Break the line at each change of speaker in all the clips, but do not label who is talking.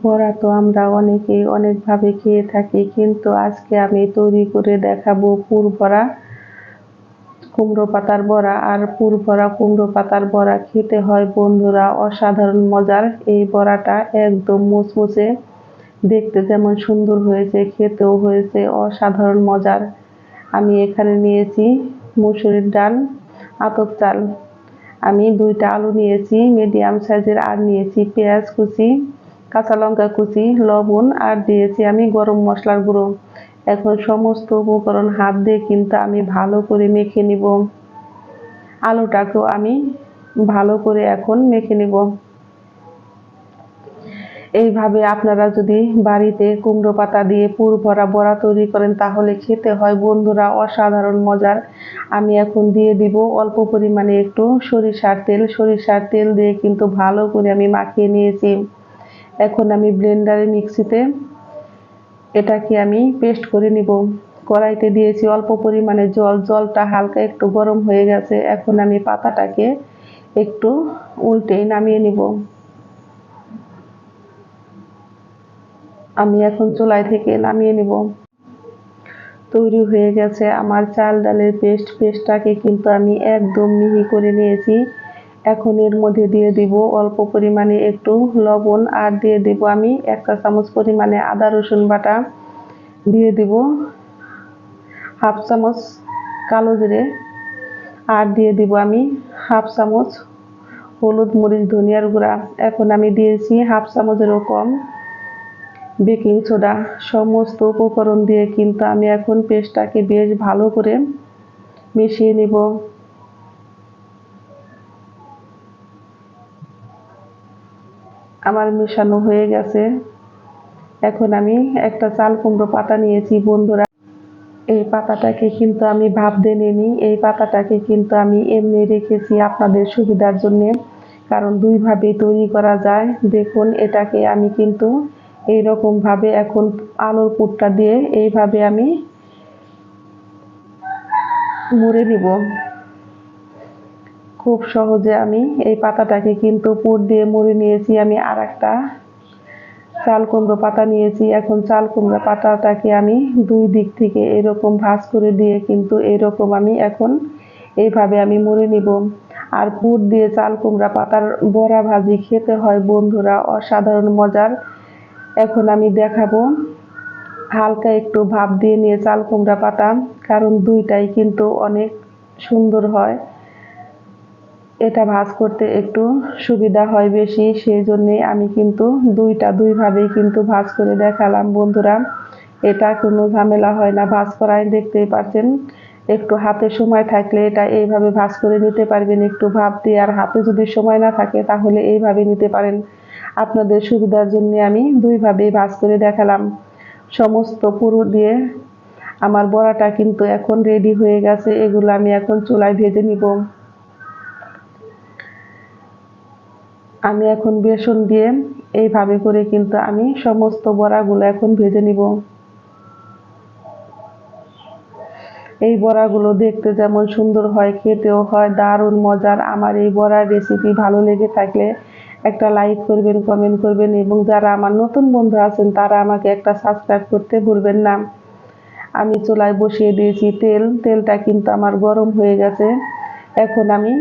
বড়া তো আমরা অনেকেই অনেকভাবে খেয়ে থাকি, কিন্তু আজকে আমি তৈরি করে দেখাবো পুর ভরা কুমড়ো পাতার বড়া। আর পুর ভরা কুমড়ো পাতার বড়া খেতে হয় বন্ধুরা অসাধারণ মজার। এই বড়াটা একদম মুচমুচে, দেখতে যেমন সুন্দর হয়েছে খেতেও হয়েছে অসাধারণ মজার। আমি এখানে নিয়েছি মুসুরির ডাল, আতপ চাল, আমি 2টা আলু নিয়েছি মিডিয়াম সাইজের, আর নিয়েছি পেঁয়াজ কুচি, কাঁচা লঙ্কা কুচি, লবণ, আর দিয়েছি আমি গরম মশলার গুঁড়ো। এখন সমস্ত উপকরণ হাত দিয়ে কিন্তু আমি ভালো করে মেখে নিব। আলুটাকেও আমি ভালো করে এখন মেখে নিব। এইভাবে আপনারা যদি বাড়িতে কুমড়ো পাতা দিয়ে পুর ভরা বড়া তৈরি করেন তাহলে খেতে হয় বন্ধুরা অসাধারণ মজার। আমি এখন দিয়ে দিব অল্প পরিমাণে একটু সরিষার তেল। সরিষার তেল দিয়ে কিন্তু ভালো করে আমি মাখিয়ে নিয়েছি। এখন আমি ব্লেন্ডারে মিক্সিতে এটাকে আমি পেস্ট করে নিব। কড়াইতে দিয়েছি অল্প পরিমাণে জল, জলটা হালকা একটু গরম হয়ে গেছে। এখন আমি পাতাটাকে একটু উল্টে নামিয়ে নিব। আমি এখন চুলাই থেকে নামিয়ে নিব। তৈরি হয়ে গেছে আমার চাল ডালের পেস্টটাকে কিন্তু আমি একদম মিহি করে নিয়েছি। এখন এর মধ্যে দিয়ে দিব অল্প পরিমাণে একটু লবণ, আর দিয়ে দিব আমি 1 চা চামচ পরিমাণে আদা রসুন বাটা, দিয়ে দিব হাফ চামচ কালো জিরে, আর দিয়ে দিব আমি হাফ চামচ হলুদ মরিচ ধনিয়ার গুঁড়া। এখন আমি দিয়েছি হাফ চামচেরও কম বেকিং সোডা। সমস্ত উপকরণ দিয়ে কিন্তু আমি এখন পেস্টটাকে বেশ ভালো করে মিশিয়ে নেব। আমার মেশানো হয়ে গেছে। এখন আমি একটা চাল কুমড়ো পাতা নিয়েছি বন্ধুরা। এই পাতাটাকে কিন্তু আমি ভাপ দিয়ে নিই। এই পাতাটাকে কিন্তু আমি এমনি রেখেছি আপনাদের সুবিধার জন্য, কারণ 2 ভাবে তৈরি করা যায়। দেখুন এটাকে আমি কিন্তু এইরকম ভাবে এখন আলুর পুরটা দিয়ে এইভাবে আমি মুড়ে নিব। খুব সহজে আমি এই পাতাটাকে কিন্তু পুর দিয়ে মুড়ে নিয়েছি। আমি আর একটা চাল কুমড়ো পাতা নিয়েছি। এখন চাল কুমড়ো পাতাটাকে আমি 2 দিক থেকে এরকম ভাঁজ করে দিয়ে কিন্তু এরকম আমি এখন এইভাবে আমি মুড়ে নিব। আর পুর দিয়ে চাল কুমড়া পাতার বড়া ভাজি খেতে হয় বন্ধুরা অসাধারণ মজার। এখন আমি দেখাবো হালকা একটু ভাপ দিয়ে নিয়ে চাল কুমড়া পাতা, কারণ 2টাই কিন্তু অনেক সুন্দর হয়। এটা ভাজ করতে একটু সুবিধা হয় বেশি, সেই জন্যে আমি কিন্তু 2টা 2 ভাবেই কিন্তু ভাজ করে দেখালাম বন্ধুরা। এটা কোনো ঝামেলা হয় না ভাজ করায়, দেখতেই পাচ্ছেন। একটু হাতে সময় থাকলে এটা এইভাবে ভাজ করে নিতে পারবেন একটু ভাপ দিয়ে। আর হাতে যদি সময় না থাকে তাহলে এইভাবে নিতে পারেন। আপনাদের সুবিধার জন্য আমি 2 ভাবেই ভাজ করে দেখালাম। সমস্ত পুরো দিয়ে আমার বড়াটা কিন্তু এখন রেডি হয়ে গেছে। এগুলো আমি এখন চুলায় ভেজে নিব। আমি এখন বেসন দিয়ে এইভাবে করে কিন্তু আমি সমস্ত বড়াগুলো এখন ভেজে নিব। এই বড়াগুলো দেখতে যেমন সুন্দর হয় খেতেও হয় দারুণ মজার। আমার এই বড়ার রেসিপি ভালো লেগে থাকলে একটা লাইক করবেন, কমেন্ট করবেন, এবং যারা আমার নতুন বন্ধু আছেন তারা আমাকে একটা সাবস্ক্রাইব করতে ভুলবেন না। আমি চুলায় বসিয়ে দিয়েছি তেল। তেলটা কিন্তু আমার গরম হয়ে গেছে। এখন আমি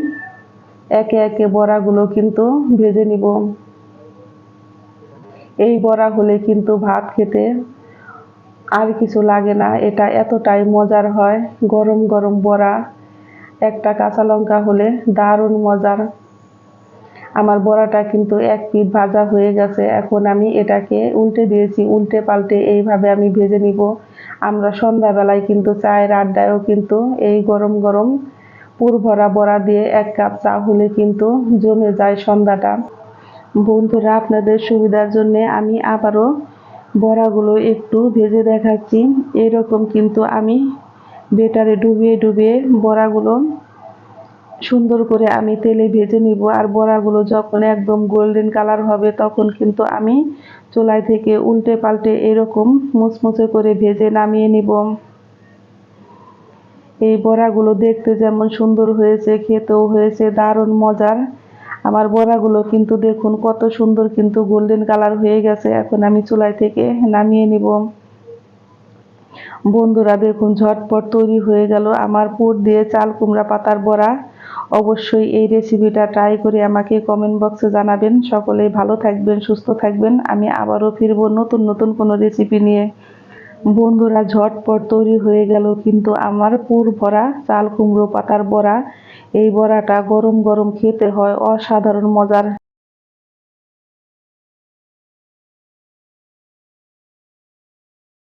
একে একে বড়াগুলো কিন্তু ভেজে নিব। এই বড়া হলে কিন্তু ভাত খেতে আর কিছু লাগে না, এটা এতটাই মজার হয়। গরম গরম বড়া, একটা কাঁচা লঙ্কা হলে দারুণ মজার। আমার বড়াটা কিন্তু এক পিঠ ভাজা হয়ে গেছে। এখন আমি এটাকে উল্টে দিয়েছি, উল্টে পাল্টে এইভাবে আমি ভেজে নিব। আমরা সন্ধ্যাবেলায় কিন্তু চায়ের আড্ডায়ও কিন্তু এই গরম গরম পুর ভরা বড়া দিয়ে 1 কাপ চা হলে কিন্তু জমে যায় সন্ধ্যাটা। বন্ধুরা আপনাদের সুবিধার জন্য আমি আবারও বড়াগুলো একটু ভেজে দেখাচ্ছি। এরকম কিন্তু আমি বেটারে ডুবিয়ে ডুবিয়ে বড়াগুলো সুন্দর করে আমি তেলে ভেজে নিব। আর বড়াগুলো যখন একদম গোল্ডেন কালার হবে তখন কিন্তু আমি চুলাই থেকে উল্টে পাল্টে এরকম মুচমুচে করে ভেজে নামিয়ে নিব। এই বড়াগুলো দেখতে যেমন সুন্দর হয়েছে খেতেও হয়েছে দারুণ মজার। আমার বড়াগুলো কিন্তু দেখুন কত সুন্দর কিন্তু গোল্ডেন কালার হয়ে গেছে। এখন আমি চুলাই থেকে নামিয়ে নিব। বন্ধুরা দেখুন ঝটপট তৈরি হয়ে গেল আমার পুর দিয়ে চাল কুমড়া পাতার বড়া। অবশ্যই এই রেসিপিটা ট্রাই করে আমাকে কমেন্ট বক্সে জানাবেন। সকলেই ভালো থাকবেন, সুস্থ থাকবেন। আমি আবারও ফিরবো নতুন নতুন কোনো রেসিপি নিয়ে। বন্ধুরা ঝটপট তৈরি হয়ে গেল কিন্তু আমার পুর ভরা চাল কুমড়ো পাতার বড়া। এই বড়াটা গরম গরম খেতে হয় অসাধারণ মজার।